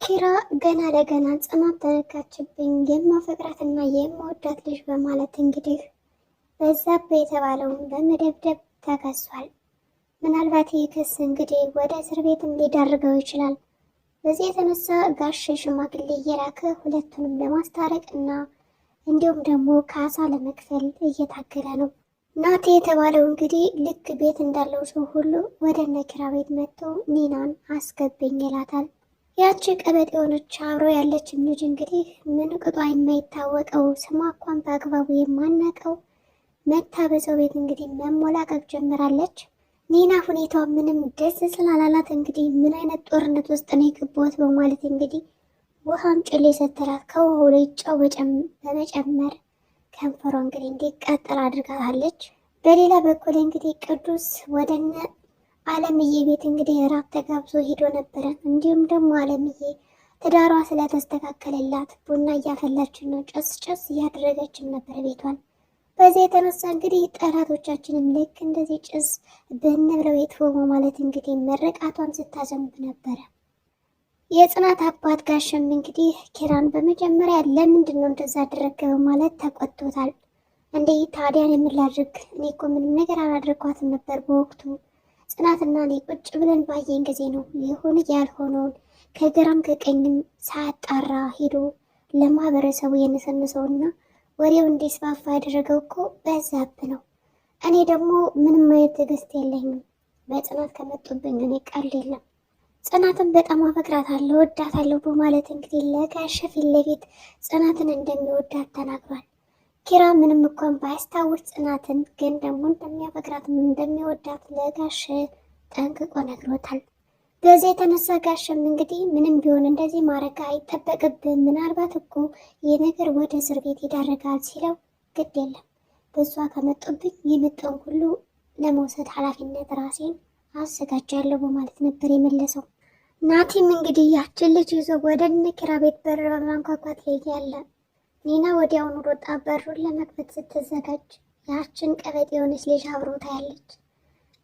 ኪራ ገና ለገና ጽናት ተነካችብኝ የማፈቅራትና የምወዳት ልጅ በማለት እንግዲህ በዛብህ የተባለውን በመደብደብ ተከሷል። ምናልባት ይህ ክስ እንግዲህ ወደ እስር ቤትም ሊዳርገው ይችላል። በዚህ የተነሳ ጋሽ ሽማግሌ እየላከ ሁለቱንም ለማስታረቅ እና እንዲሁም ደግሞ ካሳ ለመክፈል እየታገለ ነው። ናቲ የተባለው እንግዲህ ልክ ቤት እንዳለው ሰው ሁሉ ወደ እነ ኪራ ቤት መጥቶ ኒናን አስገብኝ ይላታል። ያቺ ቀበጥ የሆነች አብሮ ያለችም ልጅ እንግዲህ ምን ቅጧ የማይታወቀው ስሟ እንኳን በአግባቡ የማናቀው መታ በሰው ቤት እንግዲህ መሞላቀቅ ጀምራለች። ኒና ሁኔታዋ ምንም ደስ ስላላላት እንግዲህ ምን አይነት ጦርነት ውስጥ ነው የገባሁት በማለት እንግዲህ ውሃም ጭሌ ስትላት ከውሃው ላይ ጨው በመጨመር ከንፈሯ እንግዲህ እንዲቃጠል አድርጋታለች። በሌላ በኩል እንግዲህ ቅዱስ ወደነ አለምዬ ቤት እንግዲህ እራት ተጋብዞ ሄዶ ነበረ። እንዲሁም ደግሞ አለምዬ ትዳሯ ስለተስተካከለላት ቡና እያፈላችን ነው፣ ጨስ ጨስ እያደረገችን ነበር ቤቷን። በዚህ የተነሳ እንግዲህ ጠላቶቻችንም ልክ እንደዚህ ጭስ ብንብለው የትፎ ማለት እንግዲህ መረቃቷን ስታዘንብ ነበረ። የጽናት አባት ጋሸም እንግዲህ ኪራን በመጀመሪያ ለምንድን ነው እንደዛ አደረገው ማለት ተቆጥቶታል። እንዴ ታዲያን የምላድርግ እኔ እኮ ምንም ነገር አላደርኳትም ነበር በወቅቱ ጽናትና እኔ ቁጭ ብለን ባየን ጊዜ ነው ይሁን ያልሆነውን ከግራም ከቀኝም ሳያጣራ ሄዶ ለማህበረሰቡ የነሰነሰውና ወሬው እንዲስፋፋ ያደረገው እኮ በዛብህ ነው። እኔ ደግሞ ምንም አይነት ትዕግስት የለኝም። በጽናት ከመጡብኝ እኔ ቀልድ የለም። ጽናትን በጣም አፈቅራታለሁ፣ ወዳታለሁ በማለት እንግዲህ ለጋሽ ፊት ለፊት ጽናትን እንደሚወዳት ተናግሯል። ኪራ ምንም እንኳን ባያስታውስ ጽናትን ግን ደግሞ እንደሚያፈቅራትም እንደሚወዳት ለጋሽ ጠንቅቆ ነግሮታል። በዚህ የተነሳ ጋሽም እንግዲህ ምንም ቢሆን እንደዚህ ማድረግ አይጠበቅብን፣ ምናልባት እኮ ይህ ነገር ወደ እስር ቤት ይዳረጋል ሲለው ግድ የለም በሷ ከመጡብኝ የመጣውን ሁሉ ለመውሰድ ኃላፊነት ራሴን አዘጋጃለሁ በማለት ነበር የመለሰው። ናቲም እንግዲህ ያችን ልጅ ይዞ ወደ እነ ኪራ ቤት በር በማንኳኳት ላይ ያለ ኒና ወዲያውኑ ሮጣ በሩን ለመክፈት ስትዘጋጅ ያችን ቀበጥ የሆነች ልጅ አብሮ ታያለች።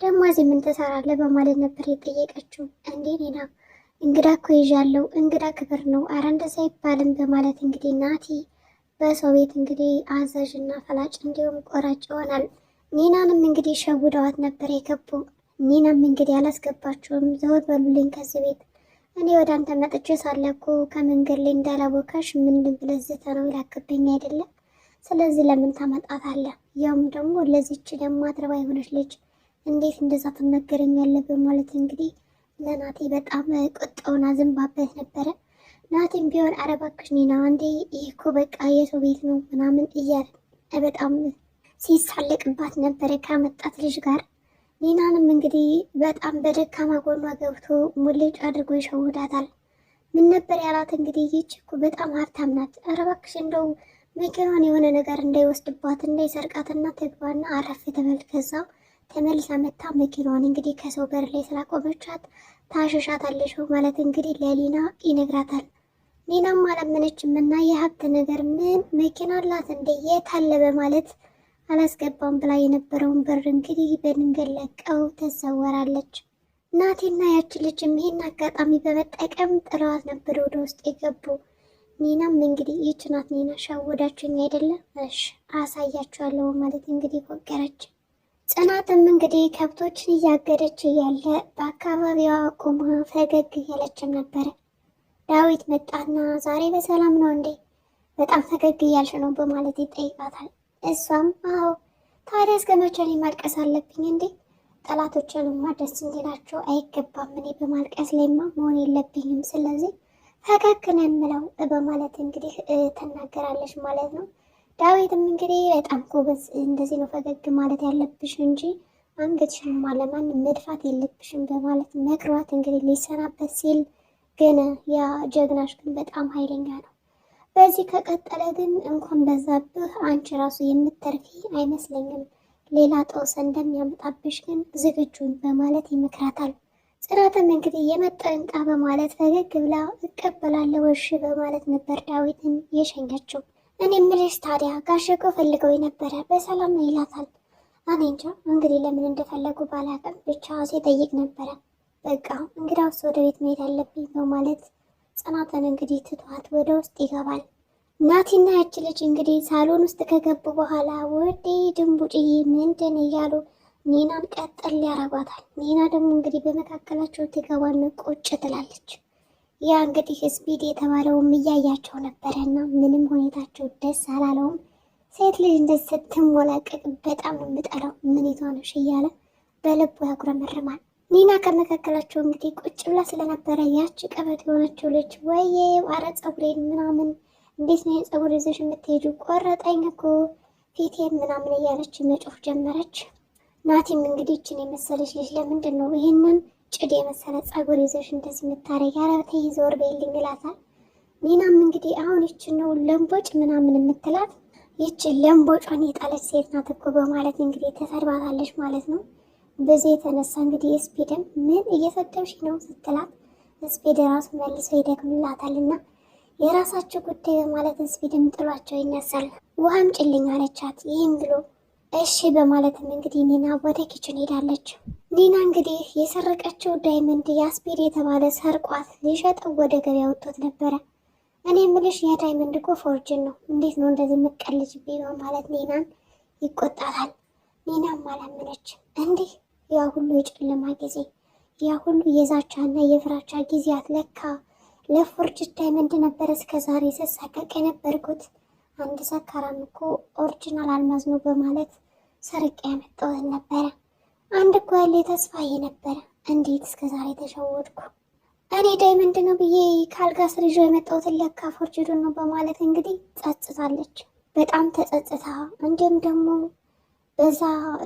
ደግሞ እዚህ ምን ትሰራለህ በማለት ነበር የጠየቀችው። እንዴ ኒና እንግዳ እኮ ይዣለሁ፣ እንግዳ ክብር ነው፣ አረ እንደዛ አይባልም በማለት እንግዲህ ናቲ በሰው ቤት እንግዲህ አዛዥና ፈላጭ እንዲሁም ቆራጭ ይሆናል። ኒናንም እንግዲህ ሸውደዋት ነበር የገቡ። ኒናም እንግዲህ አላስገባችሁም፣ ዘወር በሉልኝ ከዚህ ቤት፣ እኔ ወደ አንተ መጥቼ ሳለ እኮ ከመንገድ ላይ እንዳላወካሽ ምንድን ብለህ ዝተህ ነው ይላክብኝ አይደለም፣ ስለዚህ ለምን ታመጣታለህ? ያውም ደግሞ ለዚች ደግሞ አትረባ የሆነች ልጅ እንዴት እንደዛ ትነገረኛለህ? በማለት እንግዲህ ለናቲ በጣም ቁጣውን አዝንባበት ነበረ። ናቲም ቢሆን ኧረ እባክሽ ኒና አንዴ ይህ እኮ በቃ የሰው ቤት ነው ምናምን እያለ በጣም ሲሳለቅባት ነበረ ካመጣት ልጅ ጋር። ኒናንም እንግዲህ በጣም በደካማ ጎኗ ገብቶ ሙልጭ አድርጎ ይሸውዳታል። ምን ነበር ያላት እንግዲህ ይህች እኮ በጣም ሀብታም ናት፣ ኧረ እባክሽ እንደው መኪናዋን የሆነ ነገር እንዳይወስድባት እንዳይሰርቃትና ትግባና አረፍ ትበል፣ ከዛ ተመልሳ መታ መኪናዋን እንግዲህ ከሰው በር ላይ ስላቆመቻት ታሸሻታለሽ ማለት እንግዲህ ለሊና ይነግራታል። ሊናም አላመነችም እና የሀብት ነገር ምን መኪና አላት እንደ የት አለ በማለት አላስገባም ብላ የነበረውን በር እንግዲህ በድንገት ለቀው ተሰወራለች። ናቲና ያች ልጅም ይህን አጋጣሚ በመጠቀም ጥለዋት ነበር ወደ ውስጥ የገቡ። ኒናም እንግዲህ ይህች ናት ኒና ሻወዳችሁኝ አይደለም እሽ አሳያችኋለሁ ማለት እንግዲህ ፎገረች። ጽናትም እንግዲህ ከብቶችን እያገደች እያለ በአካባቢዋ ቆማ ፈገግ እያለችም ነበረ። ዳዊት መጣና ዛሬ በሰላም ነው እንዴ? በጣም ፈገግ እያልሽ ነው በማለት ይጠይቃታል። እሷም አዎ ታዲያ እስከ መቼ እኔ ማልቀስ አለብኝ እንዴ? ጠላቶችንማ ደስ እንዲላቸው አይገባም፣ እኔ በማልቀስ ላይማ መሆን የለብኝም፣ ስለዚህ ፈገግ ነው የምለው በማለት እንግዲህ ትናገራለች ማለት ነው። ዳዊትም እንግዲህ በጣም ጎበዝ፣ እንደዚህ ነው ፈገግ ማለት ያለብሽ እንጂ አንገትሽንማ ለማንም መድፋት የለብሽም በማለት መክሯት እንግዲህ ሊሰናበት ሲል ግን ያ ጀግናሽ ግን በጣም ኃይለኛ ነው። በዚህ ከቀጠለ ግን እንኳን በዛብህ አንቺ ራሱ የምትተርፊ አይመስለኝም፣ ሌላ ጦስ እንደሚያመጣብሽ ግን ዝግጁን በማለት ይመክራታል። ጽናትም እንግዲህ የመጣው ይምጣ በማለት ፈገግ ብላ እቀበላለሁ እሺ በማለት ነበር ዳዊትን የሸኘችው። እኔ ምልሽ ታዲያ ጋሽ እኮ ፈልገው የነበረ በሰላም ነው ይላታል። እኔ እንጃ እንግዲህ ለምን እንደፈለጉ ባላቅም ብቻ ሲጠይቅ ነበረ። በቃ እንግዳውስ ወደ ቤት መሄድ አለብኝ በማለት ጽናትን እንግዲህ ትቷት ወደ ውስጥ ይገባል። ናቲና ያች ልጅ እንግዲህ ሳሎን ውስጥ ከገቡ በኋላ ወዴ ድንቡጭዬ ምንድን እያሉ ኒናን ቀጥል ያረጓታል። ኒና ደግሞ እንግዲህ በመካከላቸው ትገባና ቁጭ ትላለች። ያ እንግዲህ ስፒድ የተባለውም እያያቸው ነበረ እና ምንም ሁኔታቸው ደስ አላለውም። ሴት ልጅ እንደዚህ ስትሞላቀቅ በጣም ነው የምጠላው፣ ምን ይቷነሽ እያለ በልቡ ያጉረመርማል። ኒና ከመካከላቸው እንግዲህ ቁጭ ብላ ስለነበረ ያች ቀበት የሆነችው ልጅ ወይዬ አረ ፀጉሬን ምናምን እንዴት ነው የፀጉር ይዘሽ የምትሄጂው? ቆረጠኝ እኮ ፊቴን ምናምን እያለች መጮፍ ጀመረች። ናቲም እንግዲህ ይችን የመሰለች ልጅ ለምንድን ነው ይህንን ጭድ የመሰለ ፀጉር ይዘሽ እንደዚህ የምታረጊ? ያለበተ ይዘወር በይልኝ ይላታል። ኒናም እንግዲህ አሁን ይችን ነው ለምቦጭ ምናምን የምትላት ይችን ለምቦጯን የጣለች ሴት ናት እኮ በማለት እንግዲህ ተሰድባታለች ማለት ነው። በዚህ የተነሳ እንግዲህ ስፒድም ምን እየሰደብሽ ነው ስትላት ስፒድ ራሱ መልሶ ይደግምላታል እና የራሳቸው ጉዳይ በማለት ስፒድም ጥሏቸው ይነሳል። ውሃም ጭልኝ አለቻት። ይህም ብሎ እሺ በማለትም እንግዲህ ኒና ወደ ኪችን ሄዳለች። ኒና እንግዲህ የሰረቀችው ዳይመንድ ያስፒድ የተባለ ሰርቋት ሊሸጠው ወደ ገበያ ወጥቶት ነበረ። እኔ የምልሽ የዳይመንድ እኮ ፎርጅን ነው፣ እንዴት ነው እንደዚህ የምትቀልጅብኝ? በማለት ኒናን ይቆጣታል። ኒናም አላመነች። እንዲህ ያ ሁሉ የጨለማ ጊዜ፣ ያ ሁሉ የዛቻና የፍራቻ ጊዜያት ለካ ለፎርጅድ ዳይመንድ ነበረ እስከ ዛሬ ስሳቀቅ የነበርኩት። አንድ ሰካራም እኮ ኦሪጂናል አልማዝ ነው በማለት ሰርቄ ያመጣሁት ነበረ። አንድ እኮ ያለ ተስፋዬ ነበረ። እንዴት እስከ ዛሬ ተሸወድኩ? እኔ ዳይመንድ ነው ብዬ ካልጋ ስር ይዞ የመጣሁትን ለካ ፎርጅዱን ነው በማለት እንግዲህ ጸጽታለች። በጣም ተጸጽታ እንዲሁም ደግሞ በዛ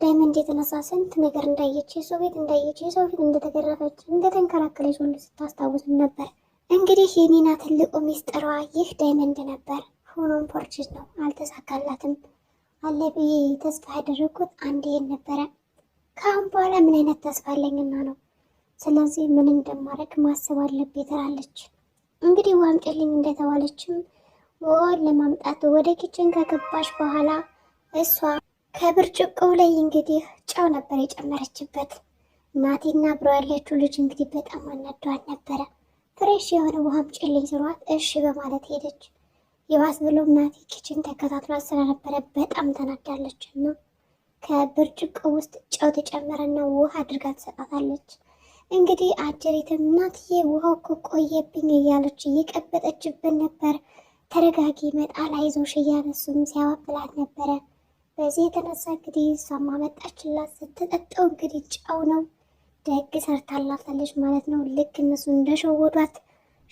ዳይመንድ የተነሳ ስንት ነገር እንዳየች፣ የሰው ቤት እንዳየች፣ የሰው ፊት እንደተገረፈች፣ እንደተንከራከለች ሁሉ ስታስታውስም ነበር። እንግዲህ የኒና ትልቁ ሚስጥሯ ይህ ዳይመንድ ነበር። ሆኖም ፎርጅድ ነው፣ አልተሳካላትም። አለ ብዬ ተስፋ ያደረግኩት አንድ ይሄን ነበረ። ከአሁን በኋላ ምን አይነት ተስፋ አለኝና ነው? ስለዚህ ምን እንደማድረግ ማሰብ አለብኝ ትላለች። እንግዲህ ውሃም ጭልኝ እንደተባለችም ውሃን ለማምጣት ወደ ኪችን ከገባች በኋላ እሷ ከብርጭቆው ላይ እንግዲህ ጨው ነበር የጨመረችበት። ናቲና አብሮ ያለችው ልጅ እንግዲህ በጣም አናደዋት ነበረ። ፍሬሽ የሆነ ውሃም ጭልኝ ስሯት እሺ በማለት ሄደች። ይባስ ብሎም ናቲ ኪችን ተከታትሏት ስለነበረ በጣም ተናዳለች እና ከብርጭቆ ውስጥ ጨው ተጨመረና ውሃ አድርጋ ትሰጣታለች። እንግዲህ አጀሪትም እናትዬ ውሃው እኮ ቆየብኝ እያለች እየቀበጠችብን ነበር፣ ተረጋጊ መጣል አይዞሽ እያለ እሱም ሲያባብላት ነበረ። በዚህ የተነሳ እንግዲህ እሷም አመጣችላት። ስትጠጣው እንግዲህ ጨው ነው። ደግ ሰርታላታለች ማለት ነው። ልክ እነሱ እንደሸወዷት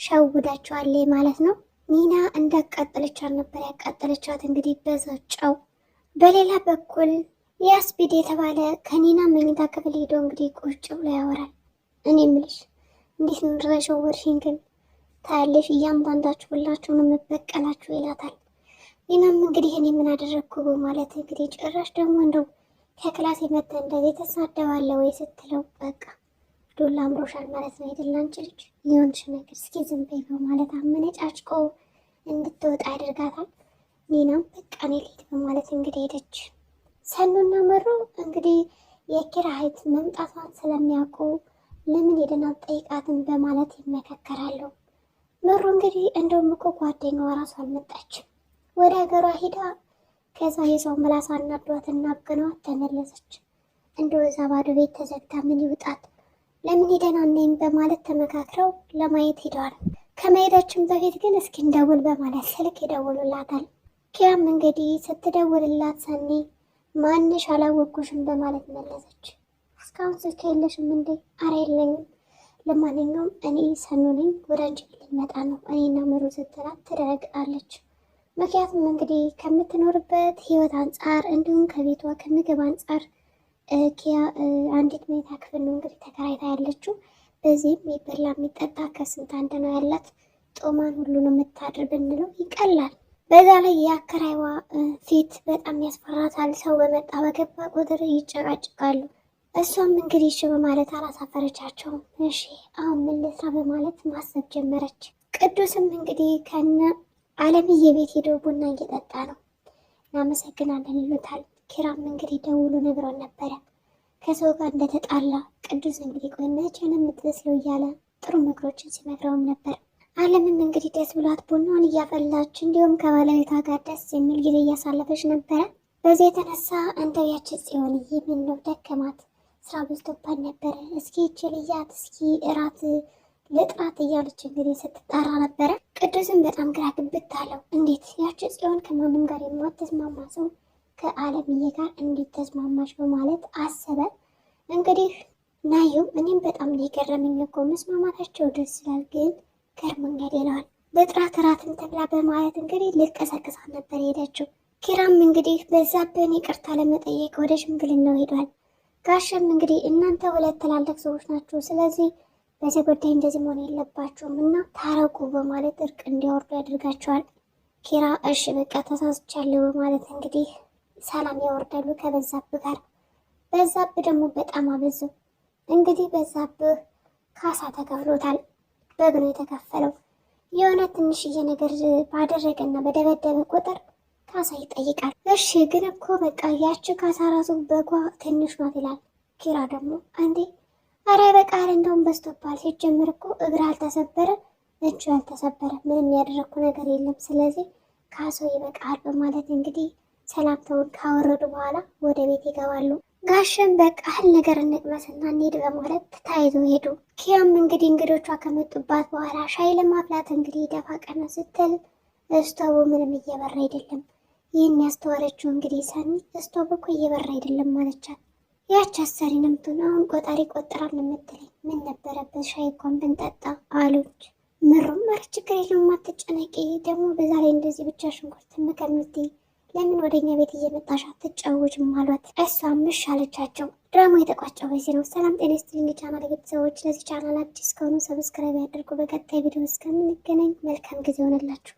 ሸውዳቸዋለች ማለት ነው። ኒና እንዳቃጠለቻት ነበር ያቃጠለቻት እንግዲህ በዛ ጨው። በሌላ በኩል ያስፒድ የተባለ ከኒና መኝታ ክፍል ሄዶ እንግዲህ ቁጭ ብሎ ያወራል። እኔ የምልሽ እንዴት ነው እንደተሸወርሽኝ ግን ታያለሽ፣ እያንዳንዳችሁ ሁላችሁንም የምበቀላችሁ ይላታል። ኒናም እንግዲህ እኔ ምን አደረግኩ በማለት እንግዲህ ጭራሽ ደግሞ እንደው ከክላስ የመጣ እንደዚህ ተሳደባለ ወይ ስትለው በቃ ዱላ አምሮሻል ማለት ነው አይደል አንቺ ልጅ የሆንሽ ነገር እስኪ ዝም በይ በማለት አመነጫጭቆ እንድትወጣ ያደርጋታል። ኒናም በቃ እኔ ልሂድ በማለት እንግዲህ ሄደች። ሰኑና መሩ እንግዲህ የኪራ እህት መምጣቷን ስለሚያውቁ ለምን ሄደን አትጠይቃትም በማለት ይመካከራሉ። መሩ እንግዲህ እንደውም እኮ ጓደኛዋ ራሷ አልመጣችም፣ ወደ ሀገሯ ሂዳ ከዛ የሰው ምላስ አናዷት እና አብገነዋት ተመለሰች። እንደው እዛ ባዶ ቤት ተዘግታ ምን ይውጣት፣ ለምን ሄደን አናይም በማለት ተመካክረው ለማየት ሄደዋል። ከመሄዳችን በፊት ግን እስኪ እንደውል በማለት ስልክ ይደውሉላታል። ኪራም እንግዲህ ስትደውልላት ሰኒ ማንሽ አላወቅኩሽም በማለት መለሰች። እስካሁን ስልክ የለሽም እንዴ? አረ የለኝም። ለማንኛውም እኔ ሰኑ ነኝ፣ ወደ አንቺ ቤት ልመጣ ነው እኔና ምሩ ስትላት ትደነግጣለች። ምክንያቱም እንግዲህ ከምትኖርበት ህይወት አንጻር እንዲሁም ከቤቷ ከምግብ አንጻር ኪያ አንዲት መኝታ ክፍል ነው እንግዲህ ተከራይታ ያለችው። በዚህም የሚበላ የሚጠጣ ከስንት አንድ ነው ያላት። ጦማን ሁሉን የምታድር ብንለው ይቀላል። በዛ ላይ የአከራይዋ ፊት በጣም ያስፈራታል። ሰው በመጣ በገባ ቁጥር ይጨቃጭቃሉ። እሷም እንግዲህ እሺ በማለት አላሳፈረቻቸውም። እሺ አሁን ምን ልስራ በማለት ማሰብ ጀመረች። ቅዱስም እንግዲህ ከነ አለምዬ ቤት ሄዶ ቡና እየጠጣ ነው። እናመሰግናለን ይሉታል። ኪራም እንግዲህ ደውሎ ነግሮን ነበረ ከሰው ጋር እንደተጣላ። ቅዱስ እንግዲህ ቆይ መቼ ነው የምትመስለው እያለ ጥሩ ምክሮችን ሲመክረውም ነበር። አለምም እንግዲህ ደስ ብሏት ቡናውን እያፈላች እንዲሁም ከባለቤቷ ጋር ደስ የሚል ጊዜ እያሳለፈች ነበረ። በዚህ የተነሳ እንደው ያቺ ጽዮንዬ ምን ነው ደከማት፣ ስራ በዝቶባት ነበረ። እስኪ ችልያት እስኪ እራት ልጥራት እያለች እንግዲህ ስትጣራ ነበረ። ቅዱስም በጣም ግራ ግብት አለው። እንዴት ያቺ ጽዮን ከማንም ጋር የማትስማማ ሰው ከአለምዬ ጋር እንዴት ተስማማች በማለት አሰበ። እንግዲህ ናዩ እኔም በጣም የገረመኝ እኮ መስማማታቸው ደስ ይላል፣ ግን ገርሞኛል ይለዋል። በጥራት እራትን ተብላ በማለት እንግዲህ ልቀሰቅሳት ነበር የሄደችው። ኪራም እንግዲህ በዛብህን ይቅርታ ለመጠየቅ ወደ ሽምግልናው ሄዷል። ጋሸም እንግዲህ እናንተ ሁለት ትላልቅ ሰዎች ናቸው፣ ስለዚህ በዚህ ጉዳይ እንደዚህ መሆን የለባቸውም እና ታረቁ በማለት እርቅ እንዲያወርዱ ያደርጋቸዋል። ኪራ እሺ በቃ ተሳስቻለሁ በማለት እንግዲህ ሰላም ያወርዳሉ ከበዛብህ ጋር። በዛብህ ደግሞ በጣም አበዛው። እንግዲህ በዛብህ ካሳ ተከፍሎታል። በግ ነው የተከፈለው። የሆነ ትንሽዬ ነገር ባደረገና በደበደበ ቁጥር ካሳ ይጠይቃል። እሺ ግን እኮ በቃ ያቺ ካሳ ራሱ በጓ ትንሽ ናት ይላል። ኪራ ደግሞ አንዴ አረ በቃል እንደውም በስቶባል። ሲጀምር እኮ እግር አልተሰበረ እጁ አልተሰበረ፣ ምንም ያደረግኩ ነገር የለም። ስለዚህ ካሳው ይበቃል በማለት እንግዲህ ሰላምታውን ካወረዱ በኋላ ወደ ቤት ይገባሉ። ጋሸም በቃ ህል ነገር እንቅመስና እንሄድ በማለት ተያይዞ ሄዱ። ኪያም እንግዲህ እንግዶቿ ከመጡባት በኋላ ሻይ ለማፍላት እንግዲህ ደፋ ቀና ስትል እስቶቡ ምንም እየበራ አይደለም። ይህን ያስተዋለችው እንግዲህ ሰኒ እስቶቡ እኮ እየበራ አይደለም ማለቻት። ያች አሰሪ ነምቱን አሁን ቆጣሪ ቆጥራል የምትለኝ ምን ነበረበት ሻይ እንኳን ብንጠጣ አሉች። ምሩም ኧረ ችግር የለውም አትጨነቂ፣ ደግሞ በዛ ላይ እንደዚህ ብቻ ሽንኩርት ከምትይ ለምን ወደኛ ቤት እየመጣሽ አትጫወችም አሏት። እሷም እሺ አለቻቸው። ድራማ የተቋጨው በዚህ ነው። ሰላም ጤና ይስጥልኝ ቻናል ቤተሰቦች፣ ለዚህ ቻናል አዲስ ከሆኑ ሰብስክራይብ ያድርጉ። በቀጣይ ቪዲዮ እስከምንገናኝ መልካም ጊዜ ሆነላችሁ።